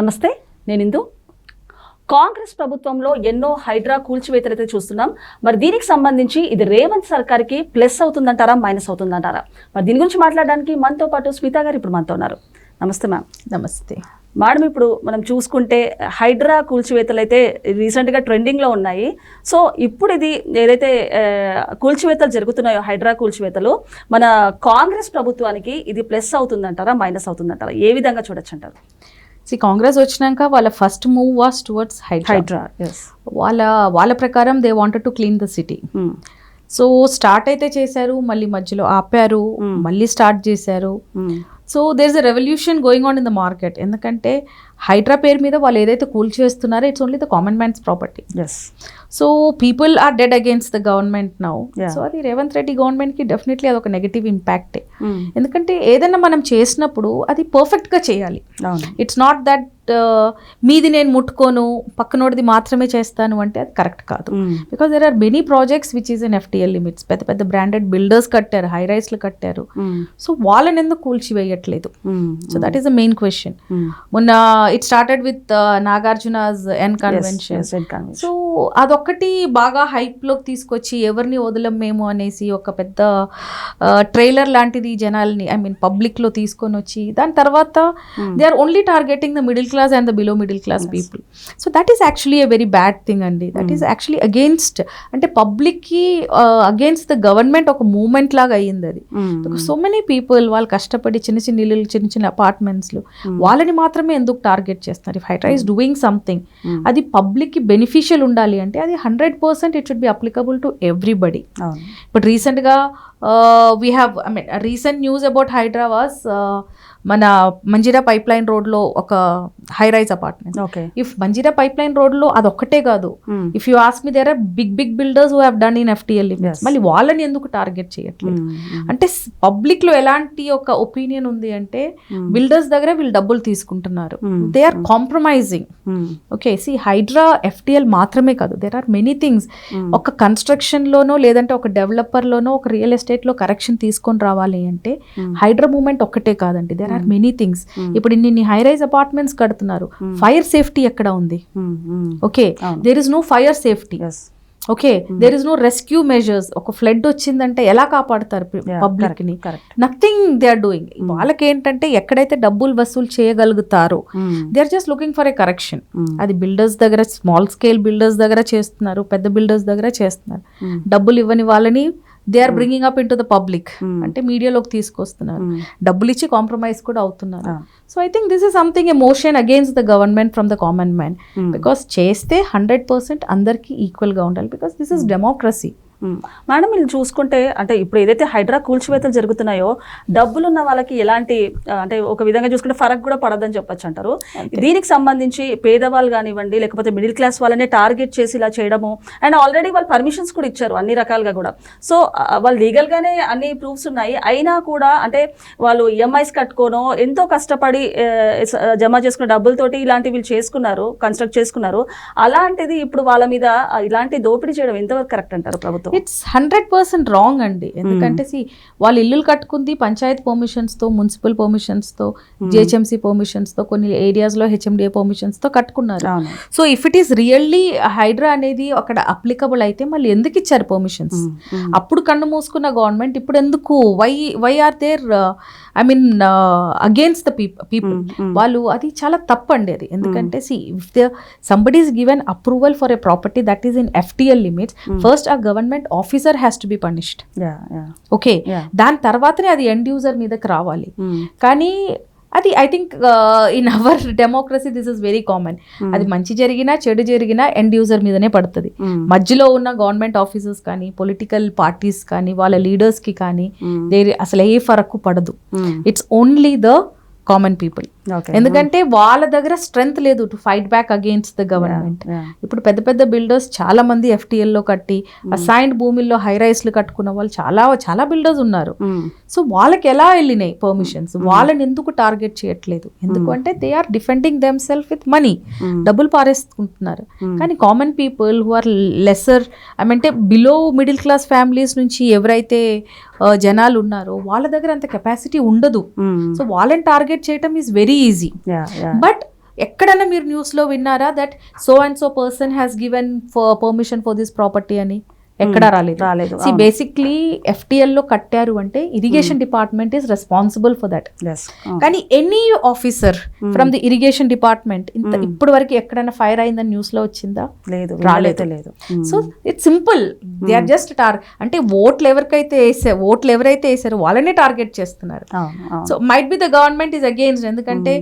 నమస్తే, నేను ఇందు. కాంగ్రెస్ ప్రభుత్వంలో ఎన్నో హైడ్రా కూల్చివేతలు అయితే చూస్తున్నాం. మరి దీనికి సంబంధించి ఇది రేవంత్ సర్కార్కి ప్లస్ అవుతుందంటారా, మైనస్ అవుతుందంటారా? మరి దీని గురించి మాట్లాడడానికి మనతో పాటు స్మిత గారు ఇప్పుడు మనతో ఉన్నారు. నమస్తే మ్యామ్. నమస్తే మేడం. ఇప్పుడు మనం చూసుకుంటే హైడ్రా కూల్చివేతలు అయితే రీసెంట్గా ట్రెండింగ్లో ఉన్నాయి. సో ఇప్పుడు ఇది ఏదైతే కూల్చివేతలు జరుగుతున్నాయో, హైడ్రా కూల్చివేతలు, మన కాంగ్రెస్ ప్రభుత్వానికి ఇది ప్లస్ అవుతుందంటారా, మైనస్ అవుతుందంటారా? ఏ విధంగా చూడొచ్చు అంటారు? కాంగ్రెస్ వచ్చినాక వాళ్ళ first move was towards HYDRAA. వాళ్ళ ప్రకారం they wanted to clean the city. So start అయితే చేశారు, మళ్ళీ మధ్యలో ఆపారు, మళ్ళీ స్టార్ట్ చేశారు. So there is a revolution going on in the market. ఎందుకంటే హైడ్రా పేరు మీద వాళ్ళు ఏదైతే కూల్చేస్తున్నారో it's only the common man's property. So people are dead against the government now. So అది రేవంత్ రెడ్డి గవర్నమెంట్కి డెఫినెట్లీ అది ఒక నెగటివ్ ఇంపాక్టే. ఎందుకంటే ఏదైనా మనం చేసినప్పుడు అది పర్ఫెక్ట్గా చేయాలి. ఇట్స్ నాట్ దట్ మీది నేను ముట్టుకోను, పక్కనోడిది మాత్రమే చేస్తాను అంటే అది కరెక్ట్ కాదు. Because there are many projects which is in FTL limits. పెద్ద పెద్ద బ్రాండెడ్ బిల్డర్స్ కట్టారు, హై రైస్లు కట్టారు. సో వాళ్ళని ఎందుకు కూల్చివేయట్లేదు? So that is the main question. మొన్న it started with Nagarjuna's N convention. So అదొక్కటి బాగా హైప్లోకి తీసుకొచ్చి ఎవరిని వదలం మేము అనేసి ఒక పెద్ద ట్రైలర్ లాంటిది జనాల్ని పబ్లిక్లో తీసుకొని వచ్చి దాని తర్వాత they are only targeting the middle class and the below middle class people. So that is actually a very bad thing andi. That is actually against, ante public ki against the government oka movement laga ayindi adi. Because so many people వాళ్ళు కష్టపడి చిన్న చిన్న ఇల్లు, చిన్న చిన్న apartments లో వాళ్ళని మాత్రమే ఎందుకు టార్గెట్ చేస్తున్నారు? If Hydraa is doing something, అది పబ్లిక్ కి బెనిఫిషియల్ ఉండాలి అంటే అది 100% it should be applicable to everybody. But recent గా we have recent news about Hydra was మన మంజీరా పైప్ లైన్ రోడ్లో ఒక high rise apartment. If Manjeera pipeline రోడ్లో అదొక్కటే కాదు, if you ask me there are big builders who have done in FTL limits. మళ్ళీ వాళ్ళని ఎందుకు టార్గెట్ చేయట్లేదు? అంటే పబ్లిక్ లో ఎలాంటి ఒక ఒపీనియన్ ఉంది అంటే బిల్డర్స్ దగ్గర వీళ్ళు డబ్బులు తీసుకుంటున్నారు, they are compromising. Okay, see Hydraa FTL మాత్రమే కాదు, దేర్ ఆర్ మెనీ థింగ్స్. ఒక కన్స్ట్రక్షన్ లోనో లేదంటే ఒక డెవలపర్ లోనో ఒక రియల్ ఎస్టేట్ లో కరెక్షన్ తీసుకొని రావాలి అంటే హైడ్రా మూవ్మెంట్ ఒక్కటే కాదండి, దేర్ ఆర్ మెనీ థింగ్స్. ఇప్పుడు ఇన్ని హై రైజ్ అపార్ట్మెంట్స్ కడుతున్నారు, ఫైర్ సేఫ్టీ ఎక్కడ ఉంది? Okay, there is no fire safety. Okay, there is no rescue measures. ఒక ఫ్లడ్ వచ్చిందంటే ఎలా కాపాడతారు పబ్లిక్ ని? Nothing they are doing. వాళ్ళకి ఏంటంటే ఎక్కడైతే డబ్బులు వసూలు చేయగలుగుతారో they are just looking for a correction. అది బిల్డర్స్ దగ్గర, స్మాల్ స్కేల్ బిల్డర్స్ దగ్గర చేస్తున్నారు, పెద్ద బిల్డర్స్ దగ్గర చేస్తున్నారు. డబ్బులు ఇవ్వని వాళ్ళని they are bringing up in to the public, అంటే మీడియాలోకి తీసుకొస్తున్నారు, డబ్బులు ఇచ్చి కాంప్రమైజ్ కూడా అవుతున్నారు. So I think this is something emotion against the government from the common man. Because చేస్తే 100% అందరికీ ఈక్వల్గా ఉండాలి, because this is democracy. Madam, మీరు చూసుకుంటే అంటే ఇప్పుడు ఏదైతే హైడ్రా కూల్చివేతలు జరుగుతున్నాయో డబ్బులున్న వాళ్ళకి ఎలాంటి, అంటే ఒక విధంగా చూసుకుంటే ఫరక్ కూడా పడదని చెప్పొచ్చు అంటారు. దీనికి సంబంధించి పేదవాళ్ళు కానివ్వండి, లేకపోతే మిడిల్ క్లాస్ వాళ్ళనే టార్గెట్ చేసి ఇలా చేయడము, అండ్ ఆల్రెడీ వాళ్ళు పర్మిషన్స్ కూడా ఇచ్చారు అన్ని రకాలుగా కూడా. సో వాళ్ళు లీగల్గానే అన్ని ప్రూఫ్స్ ఉన్నాయి, అయినా కూడా అంటే వాళ్ళు EMIs కట్టుకోనో ఎంతో కష్టపడి జమ చేసుకున్న డబ్బులతోటి ఇలాంటివి వీళ్ళు చేసుకున్నారు, కన్స్ట్రక్ట్ చేసుకున్నారు. అలాంటిది ఇప్పుడు వాళ్ళ మీద ఇలాంటి దోపిడీ చేయడం ఎంతవరకు కరెక్ట్ అంటారు ప్రభుత్వం? ఇట్స్ 100% రాంగ్ అండి. ఎందుకంటే వాళ్ళు ఇల్లులు కట్టుకుంది పంచాయత్ పర్మిషన్స్ తో, మున్సిపల్ పర్మిషన్స్ తో, GHMC పర్మిషన్స్ తో, కొన్ని ఏరియాస్ లో HMDA పర్మిషన్స్ తో కట్టుకున్నారు. So if it is really Hydraa అనేది అక్కడ అప్లికబుల్ అయితే మళ్ళీ ఎందుకు ఇచ్చారు పర్మిషన్స్? అప్పుడు కన్ను మూసుకున్న గవర్నమెంట్ ఇప్పుడు ఎందుకు, why are there against the people? వాళ్ళు అది చాలా తప్పండి అది. ఎందుకంటే if somebody is given approval for a property that is in FTL limits, first ఆ government officer has to be punished. Okay, దాని తర్వాతనే అది ఎండ్ యూజర్ మీదకి రావాలి. కానీ అది I think in our democracy this is very common. అది మంచి జరిగినా చెడు జరిగినా ఎండ్ యూజర్ మీదనే పడుతుంది. మధ్యలో ఉన్న గవర్నమెంట్ ఆఫీసర్స్ కానీ, పొలిటికల్ పార్టీస్ కానీ, వాళ్ళ లీడర్స్ కి కానీ అసలు ఏ ఫరక్కు పడదు. It's only the common people. ఎందుకంటే వాళ్ళ దగ్గర స్ట్రెంగ్త్ లేదు to fight back against the government. ఇప్పుడు పెద్ద పెద్ద బిల్డర్స్ చాలా మంది FTL లో కట్టి అసైన్డ్ భూమిల్లో హై రైస్లు కట్టుకున్న వాళ్ళు చాలా చాలా బిల్డర్స్ ఉన్నారు. సో వాళ్ళకి ఎలా వెళ్ళినాయి పర్మిషన్స్? వాళ్ళని ఎందుకు టార్గెట్ చేయట్లేదు? ఎందుకంటే they are defending them self with money, డబ్బులు పారేసుకుంటున్నారు. కానీ common people who are lesser, అంటే బిలో మిడిల్ క్లాస్ ఫ్యామిలీస్ నుంచి ఎవరైతే జనాలు ఉన్నారో వాళ్ళ దగ్గర అంత కెపాసిటీ ఉండదు. సో వాళ్ళని టార్గెట్ చేయటం ఈజ్ వెరీ ఈజీ. బట్ ఎక్కడైనా మీరు న్యూస్లో విన్నారా that so and so person has given permission for this property అని? ఎక్కడా రాలేదు. సి బేసిక్లీ FTL లో కట్టారు అంటే irrigation department is responsible for that. కానీ any officer from the irrigation department ఇప్పుడు వరకు ఎక్కడైనా ఫైర్ అయిందని న్యూస్ లో వచ్చిందా? రాలేదు. So it's simple, they are just అంటే ఓట్లు ఎవరైతే వేసారో వాళ్ళనే టార్గెట్ చేస్తున్నారు. So might be the government is against, ఎందుకంటే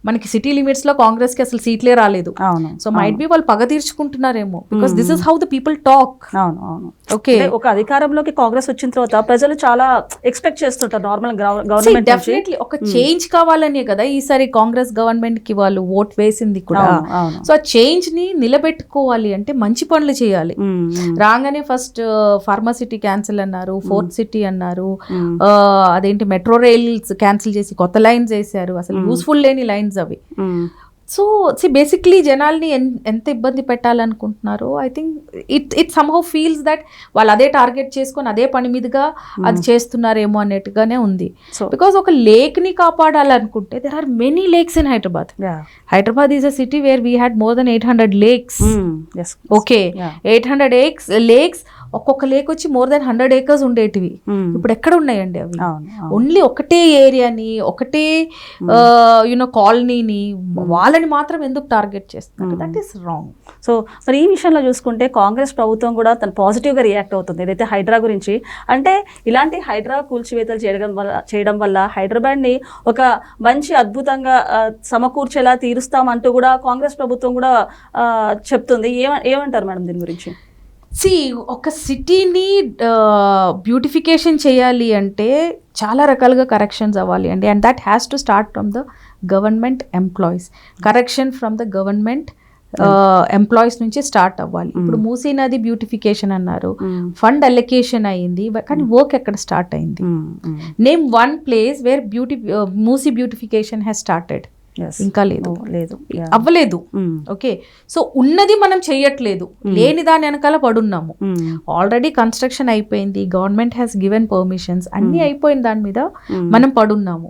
మనకి సిటీ లిమిట్స్ లో కాంగ్రెస్ కి అసలు సీట్లే రాలేదు. సో మైట్ బి వాళ్ళు పగ తీర్చుకుంటున్నారేమో, because this is how the people talk. Okay, ఒక అధికారంలోకి కాంగ్రెస్ వచ్చిన తర్వాత ప్రజలు చాలా ఎక్స్పెక్ట్ చేస్తుంటారు నార్మల్ గవర్నమెంట్. డెఫినెట్లీ ఒక చేంజ్ కావాలనే కదా ఈసారి కాంగ్రెస్ గవర్నమెంట్ కి వాళ్ళు ఓట్ వేసింది కూడా. సో ఆ చేంజ్ ని నిలబెట్టుకోవాలి అంటే మంచి పనులు చేయాలి. రాగానే ఫస్ట్ ఫార్మాసిటీ క్యాన్సిల్ అన్నారు, ఫోర్త్ సిటీ అన్నారు, అదేంటి మెట్రో రైల్స్ క్యాన్సిల్ చేసి కొత్త లైన్స్ వేసారు, అసలు యూస్ఫుల్ లేని లైన్స్ అవి. సో బేసిక్లీ జనాల్ని ఎంత ఇబ్బంది పెట్టాలనుకుంటున్నారు. I think it somehow feels that వాళ్ళు అదే టార్గెట్ చేసుకొని అదే పని మీదుగా అది చేస్తున్నారేమో అన్నట్టుగానే ఉంది. బికాస్ ఒక లేక్ ని కాపాడాలనుకుంటే there are many lakes in Hyderabad. Hyderabad is a city where we had more than 800 lakes. Okay, 800 lakes, ఒక్కొక్క లేక్ వచ్చి మోర్ దెన్ 100 acres ఉండేటివి. ఇప్పుడు ఎక్కడ ఉన్నాయండి అవి? ఓన్లీ ఒకటే ఏరియాని, ఒకటే కాలనీని, వాళ్ళని మాత్రం ఎందుకు టార్గెట్ చేస్తున్నారు? That is wrong. సో మరి ఈ విషయంలో చూసుకుంటే కాంగ్రెస్ ప్రభుత్వం కూడా తను పాజిటివ్గా రియాక్ట్ అవుతుంది ఏదైతే హైడ్రా గురించి. అంటే ఇలాంటి హైడ్రా కూల్చివేతలు చేయడం వల్ల హైదరాబాద్ని ఒక మంచి అద్భుతంగా సమకూర్చేలా తీరుస్తామంటూ కూడా కాంగ్రెస్ ప్రభుత్వం కూడా చెప్తుంది. ఏమంటారు మేడం దీని గురించి? ఒక సిటీని బ్యూటిఫికేషన్ చేయాలి అంటే చాలా రకాలుగా కరెక్షన్స్ అవ్వాలి అండి. And that has to start from the government employees. Correction from the government employees నుంచి స్టార్ట్ అవ్వాలి. ఇప్పుడు మూసీ నది బ్యూటిఫికేషన్ అన్నారు, ఫండ్ అలొకేషన్ అయ్యింది, కానీ వర్క్ ఎక్కడ స్టార్ట్ అయింది? Name one place where Musi beautification has started. ఇంకా లేదు, అవ్వలేదు. ఓకే, సో ఉన్నది మనం చెయ్యట్లేదు, లేని దాని వెనకాల పడున్నాము. ఆల్రెడీ కన్స్ట్రక్షన్ అయిపోయింది, గవర్నమెంట్ హ్యాస్ గివెన్ పర్మిషన్స్, అన్ని అయిపోయిన దాని మీద మనం పడున్నాము.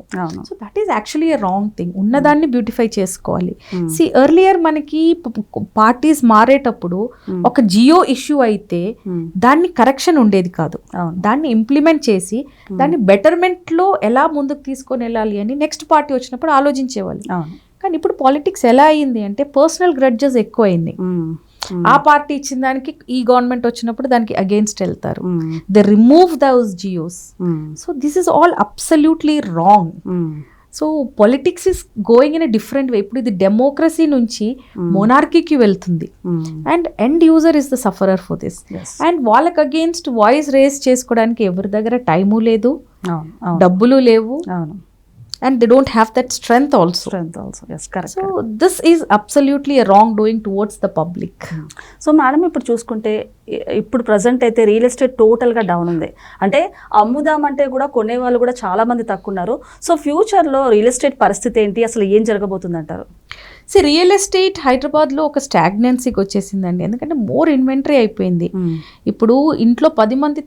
So that is actually a wrong thing. ఉన్నదాన్ని బ్యూటిఫై చేసుకోవాలి. ఎర్లియర్ మనకి పార్టీస్ మారేటప్పుడు ఒక జియో ఇష్యూ అయితే దాన్ని కరెక్షన్ ఉండేది కాదు, దాన్ని ఇంప్లిమెంట్ చేసి దాన్ని బెటర్మెంట్ లో ఎలా ముందుకు తీసుకొని వెళ్ళాలి అని నెక్స్ట్ పార్టీ వచ్చినప్పుడు ఆలోచించేవాళ్ళు. కానీ ఇప్పుడు పాలిటిక్స్ ఎలా అయింది అంటే పర్సనల్ గ్రడ్జెస్ ఎక్కువ అయింది. ఆ పార్టీ ఇచ్చిన దానికి ఈ గవర్నమెంట్ వచ్చినప్పుడు దానికి అగేన్స్ట్ వెళ్తారు. They remove those GOs. So this is all absolutely wrong. So politics is going in a different way. ఇప్పుడు ఇది డెమోక్రసీ నుంచి మొనార్కీకి వెళ్తుంది. And end user is the sufferer for this. And వాళ్ళకి అగేన్స్ట్ వాయిస్ రేస్ చేసుకోవడానికి ఎవరి దగ్గర time లేదు, డబ్బులు లేవు, and they don't have that strength also. Yes, correct. So this is absolutely a wrong doing towards the public. So madam ఇప్పుడు చూసుకుంటే ఇప్పుడు ప్రజెంట్ అయితే రియల్ ఎస్టేట్ టోటల్గా డౌన్ ఉంది. అంటే అమ్ముదామంటే కూడా కొనేవాళ్ళు కూడా చాలా మంది తక్కువ ఉన్నారు. సో ఫ్యూచర్లో రియల్ ఎస్టేట్ పరిస్థితి ఏంటి, అసలు ఏం జరగబోతుంది అంటారు? రియల్ ఎస్టేట్ హైదరాబాద్లో ఒక స్టాగ్నెన్సీకి వచ్చేసిందండి. ఎందుకంటే మోర్ ఇన్వెంటరీ అయిపోయింది. ఇప్పుడు ఇంట్లో 10 మంది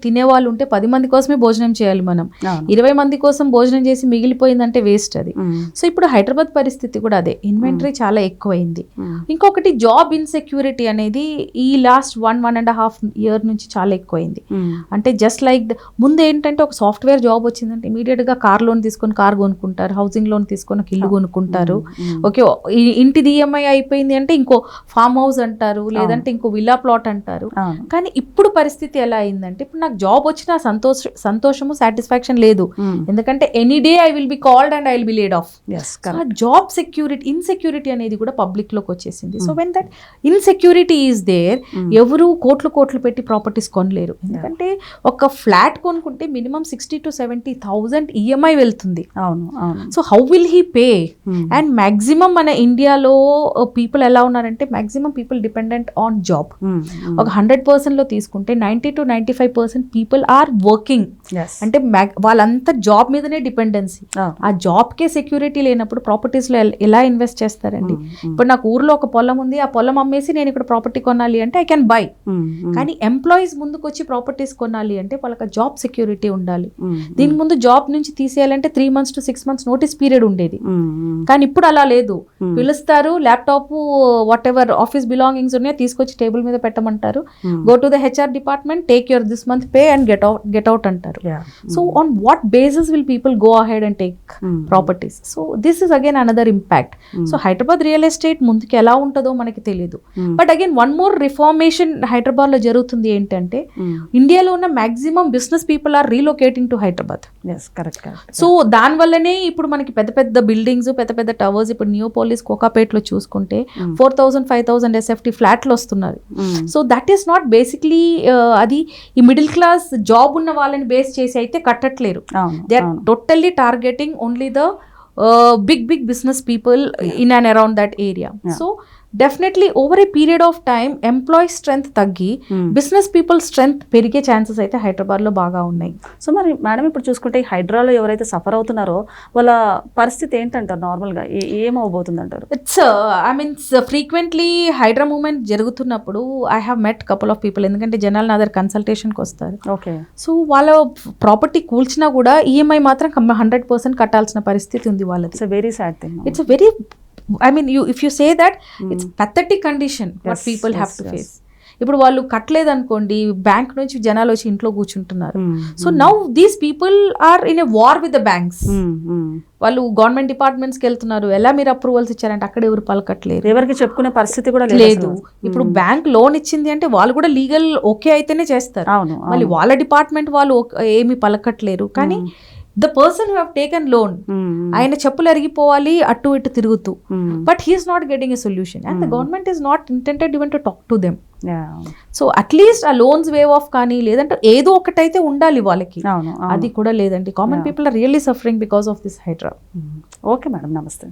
తినేవాళ్ళు ఉంటే 10 మంది కోసమే భోజనం చేయాలి మనం. 20 మంది కోసం భోజనం చేసి మిగిలిపోయిందంటే వేస్ట్ అది. సో ఇప్పుడు హైదరాబాద్ పరిస్థితి కూడా అదే, ఇన్వెంటరీ చాలా ఎక్కువైంది. ఇంకొకటి జాబ్ ఇన్సెక్యూరిటీ అనేది ఈ లాస్ట్ 1.5 year నుంచి చాలా ఎక్కువైంది. అంటే జస్ట్ లైక్ ముందు ఏంటంటే ఒక సాఫ్ట్వేర్ జాబ్ వచ్చిందంటే ఇమీడియట్గా కార్ లోన్ తీసుకొని కార్ కొనుక్కుంటారు, హౌసింగ్ లోన్ తీసుకొని ఒక ఇల్లు కొనుక్కుంటారు. ఓకే, ఇంటిది ఈఎంఐ అయిపోయింది అంటే ఇంకో ఫామ్ హౌస్ అంటారు, లేదంటే ఇంకో విల్లా ప్లాట్ అంటారు. కానీ ఇప్పుడు పరిస్థితి ఎలా అయిందంటే ఇప్పుడు నాకు జాబ్ వచ్చినా సంతోషము సాటిస్ఫాక్షన్ లేదు. ఎందుకంటే any day I will be called and I will be laid off. Job insecurity అనేది కూడా పబ్లిక్ లోకి వచ్చేసింది. So when that insecurity is there, ఎవరు కోట్లు పెట్టి ప్రాపర్టీస్ కొనలేరు. ఎందుకంటే ఒక ఫ్లాట్ కొనుక్కుంటే మినిమం 60,000 to 70,000 ఈఎంఐ వెళ్తుంది. So how will he pay? And maximum మన ఇండియాలో పీపుల్ ఎలా ఉన్నారంటే maximum people dependent on job. ఒక 100% లో తీసుకుంటే 90 to 95% పీపుల్ ఆర్ వర్కింగ్. అంటే వాళ్ళంతా జాబ్ మీదనే డిపెండెన్సీ. ఆ జాబ్ కే సెక్యూరిటీ లేనప్పుడు ప్రాపర్టీస్ లో ఎలా ఇన్వెస్ట్ చేస్తారండి? ఇప్పుడు నాకు ఊర్లో ఒక పొలం ఉంది, ఆ పొలం అమ్మేసి నేను ఇక్కడ ప్రాపర్టీ కొనాలి అంటే ఐ కెన్ బై. కానీ ఎంప్లాయీస్ ముందుకు వచ్చి ప్రాపర్టీస్ కొనాలి అంటే వాళ్ళకి జాబ్ సెక్యూరిటీ ఉండాలి. దీని ముందు జాబ్ నుంచి తీసేయాలంటే 3 months to 6 months notice period ఉండేది. కానీ ఇప్పుడు అలా లేదు. పిలుస్తారు, laptop whatever office belongings ఉన్నాయో తీసుకొచ్చి టేబుల్ మీద పెట్టమంటారు, go to the HR department, take your this month pay and get out అంటారు. So on what basis will people go ahead and take properties? So this is again another impact. So Hyderabad real estate ముందుకు ఎలా ఉంటుందో మనకి తెలియదు. But again one more reformation Hyderabad లో జరుగుతుంది ఏంటంటే, ఇండియాలో ఉన్న maximum business people are relocating to Hyderabad. So దానివల్లనే ఇప్పుడు మనకి పెద్ద పెద్ద బిల్డింగ్స్, పెద్ద పెద్ద టవర్స్, ఇప్పుడు నియోపోలిస్, కోకాపేట్లో చూసుకుంటే 4,000, 5,000 SFT ఫ్లాట్లు వస్తున్నారు. So that is not basically అది ఈ మిడిల్ క్లాస్ జాబ్ ఉన్న వాళ్ళని బేస్ చేసి అయితే కట్టట్లేరు. They are totally targeting only the big business people in and around that area. So definitely over a period of time employee strength తగ్గి business people strength పెరిగే chances అయితే హైదరాబాద్లో బాగా ఉన్నాయి. సో మరి మేడం ఇప్పుడు చూసుకుంటే ఈ హైడ్రాలో ఎవరైతే సఫర్ అవుతున్నారో వాళ్ళ పరిస్థితి ఏంటంటారు? నార్మల్గా ఏమవబోతుంది అంటారు? It's I means frequently HYDRAA movement జరుగుతున్నప్పుడు I have met couple of people, ఎందుకంటే జనాలు నా దగ్గర కన్సల్టేషన్కి వస్తారు. ఓకే. సో వాళ్ళ ప్రాపర్టీ కూల్చినా కూడా ఈఎంఐ మాత్రం 100% కట్టాల్సిన పరిస్థితి ఉంది వాళ్ళది. It's very sad thing. It's a very, I mean, if you say that, it's pathetic condition what people have to face. ఇప్పుడు వాళ్ళు కట్టలేదు అనుకోండి, బ్యాంక్ నుంచి జనాలు వచ్చి ఇంట్లో కూర్చుంటున్నారు. So now these people are in a war with the banks. వాళ్ళు గవర్నమెంట్ డిపార్ట్మెంట్స్కి వెళ్తున్నారు, ఎలా మీరు అప్రూవల్స్ ఇచ్చారంటే అక్కడ ఎవరు పలకట్లేదు, ఎవరికి చెప్పుకునే పరిస్థితి కూడా లేదు. ఇప్పుడు బ్యాంక్ లోన్ ఇచ్చింది అంటే వాళ్ళు కూడా లీగల్ ఓకే అయితేనే చేస్తారు. మళ్ళీ వాళ్ళ డిపార్ట్మెంట్ వాళ్ళు ఏమి పలకట్లేరు. కానీ the person who have taken loan, ఆయన చెప్పులు అరిగిపోవాలి అటు ఇటు తిరుగుతూ, but he's not getting a solution and the government is not intended even to talk to them. So at least ఆ లోన్స్ వేవ్ ఆఫ్ కానీ లేదంటే ఏదో ఒకటైతే ఉండాలి వాళ్ళకి, అది కూడా లేదండి. Common people are really suffering because of this Hydraa. Okay madam, నమస్తే.